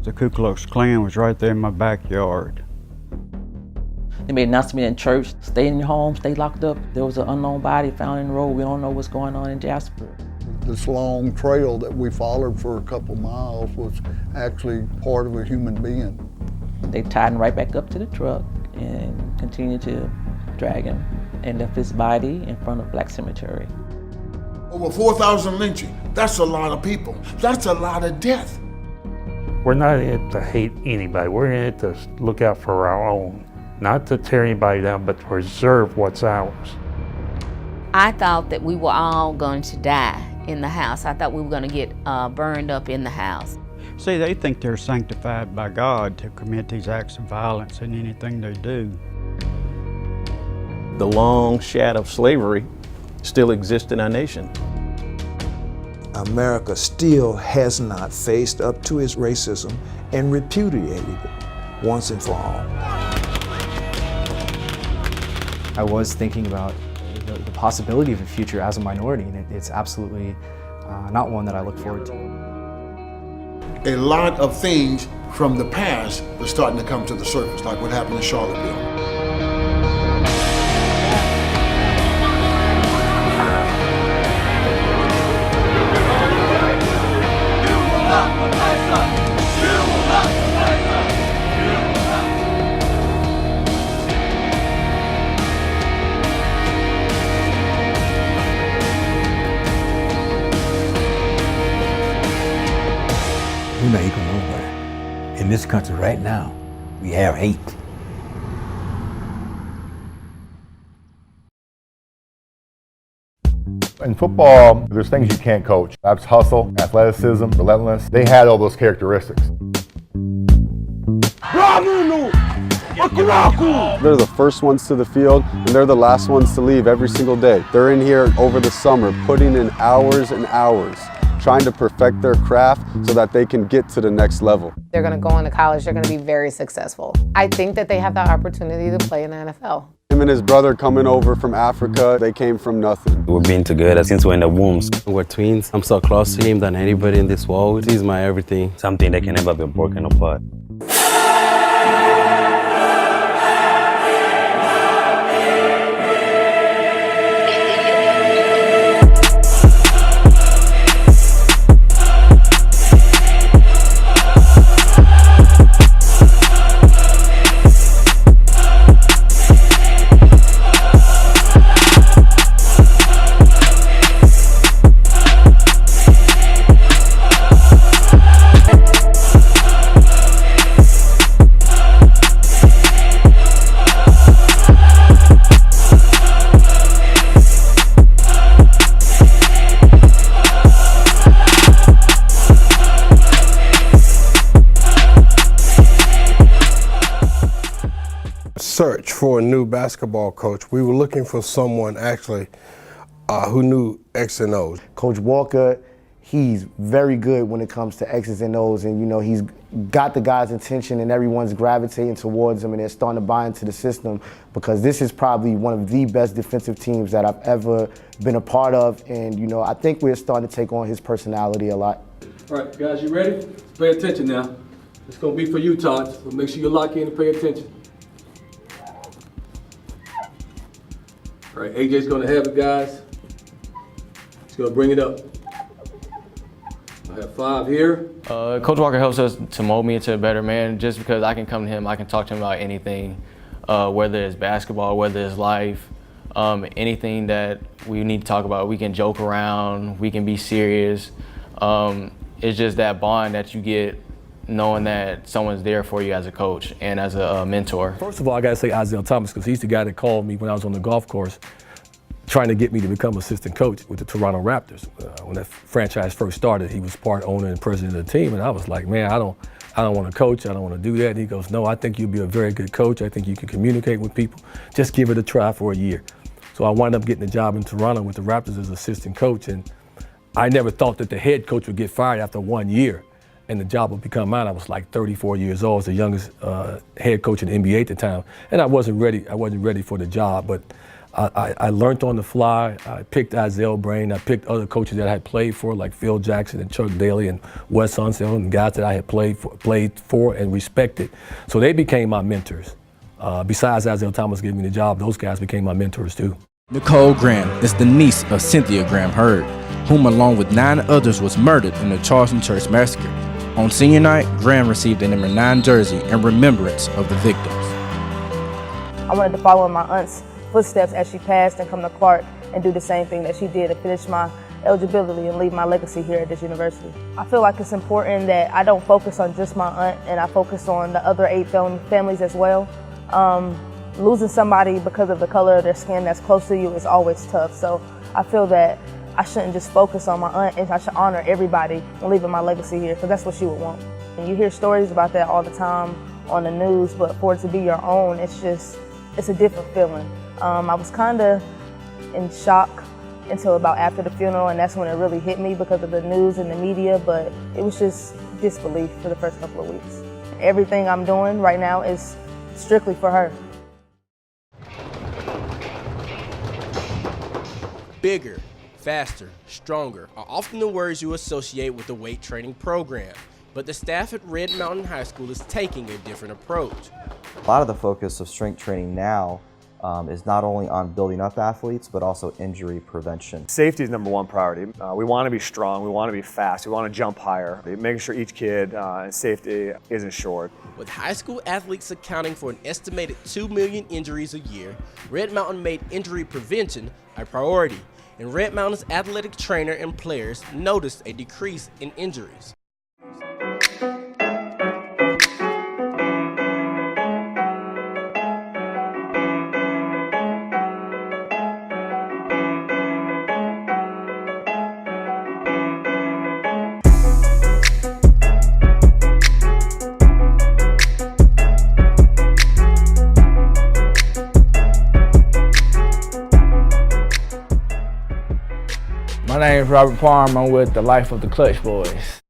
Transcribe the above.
The Ku Klux Klan was right there in my backyard. They made an announcement in church, stay in your home, stay locked up. There was an unknown body found in the road. We don't know what's going on in Jasper. This long trail that we followed for a couple miles was actually part of a human being. They tied him right back up to the truck and continued to drag him and left his body in front of Black Cemetery. Over 4,000 lynching, that's a lot of people. That's a lot of death. We're not in it to hate anybody. We're in it to look out for our own. Not to tear anybody down, but to preserve what's ours. I thought that we were all going to die in the house. I thought we were going to get burned up in the house. See, they think they're sanctified by God to commit these acts of violence in anything they do. The long shadow of slavery still exists in our nation. America still has not faced up to its racism and repudiated it once and for all. I was thinking about the possibility of a future as a minority, and it's absolutely not one that I look forward to. A lot of things from the past are starting to come to the surface, like what happened in Charlottesville. We're not equal nowhere. In this country right now, we have hate. In football, there's things you can't coach. That's hustle, athleticism, relentless. They had all those characteristics. They're the first ones to the field, and they're the last ones to leave every single day. They're in here over the summer, putting in hours and hours, trying to perfect their craft so that they can get to the next level. They're going to go into college, they're going to be very successful. I think that they have the opportunity to play in the NFL. Him and his brother coming over from Africa, they came from nothing. We've been together since we're in the wombs. We're twins. I'm so close to him than anybody in this world. He's my everything. Something that can never be broken apart. Search for a new basketball coach. We were looking for someone actually who knew X and O's. Coach Walker, he's very good when it comes to X's and O's, and you know he's got the guys' attention and everyone's gravitating towards him and they're starting to buy into the system because this is probably one of the best defensive teams that I've ever been a part of, and you know I think we're starting to take on his personality a lot. All right, guys, you ready? Pay attention now. It's gonna be for you, Todd, so make sure you lock in and pay attention. All right, AJ's gonna have it, guys. He's gonna bring it up. I have 5 here. Coach Walker helps us to mold me into a better man just because I can come to him, I can talk to him about anything, whether it's basketball, whether it's life, anything that we need to talk about. We can joke around, we can be serious. It's just that bond that you get knowing that someone's there for you as a coach and as a mentor. First of all, I gotta say Isaiah Thomas, because he's the guy that called me when I was on the golf course trying to get me to become assistant coach with the Toronto Raptors. When that franchise first started, he was part owner and president of the team, and I was like, man, I don't want to coach, I don't want to do that. And he goes, no, I think you'll be a very good coach. I think you can communicate with people. Just give it a try for a year. So I wound up getting a job in Toronto with the Raptors as assistant coach, and I never thought that the head coach would get fired after 1 year and the job would become mine. I was like 34 years old, I was the youngest head coach in the NBA at the time, and I wasn't ready for the job, but I learned on the fly. I picked Isaiah Brain. I picked other coaches that I had played for, like Phil Jackson and Chuck Daly and Wes Unseld, and guys that I had played for and respected. So they became my mentors. Besides Isaiah Thomas giving me the job, those guys became my mentors too. Nicole Graham is the niece of Cynthia Graham Hurd, whom along with 9 others was murdered in the Charleston Church Massacre. On senior night, Graham received a number 9 jersey in remembrance of the victims. I wanted to follow in my aunt's footsteps as she passed and come to Clark and do the same thing that she did and finish my eligibility and leave my legacy here at this university. I feel like it's important that I don't focus on just my aunt and I focus on the other 8 families as well. Losing somebody because of the color of their skin that's close to you is always tough. So I feel that I shouldn't just focus on my aunt and I should honor everybody and leaving my legacy here because that's what she would want. And you hear stories about that all the time on the news, but for it to be your own, it's a different feeling. I was kind of in shock until about after the funeral, and that's when it really hit me because of the news and the media, but it was just disbelief for the first couple of weeks. Everything I'm doing right now is strictly for her. Bigger, faster, stronger are often the words you associate with the weight training program, but the staff at Red Mountain High School is taking a different approach. A lot of the focus of strength training now is not only on building up athletes, but also injury prevention. Safety is #1 priority. We want to be strong, we want to be fast, we want to jump higher, making sure each kid safety isn't short. With high school athletes accounting for an estimated 2 million injuries a year, Red Mountain made injury prevention a priority, and Red Mountain's athletic trainer and players noticed a decrease in injuries. My name is Robert Parham. I'm with the Life of the Clutch Boys.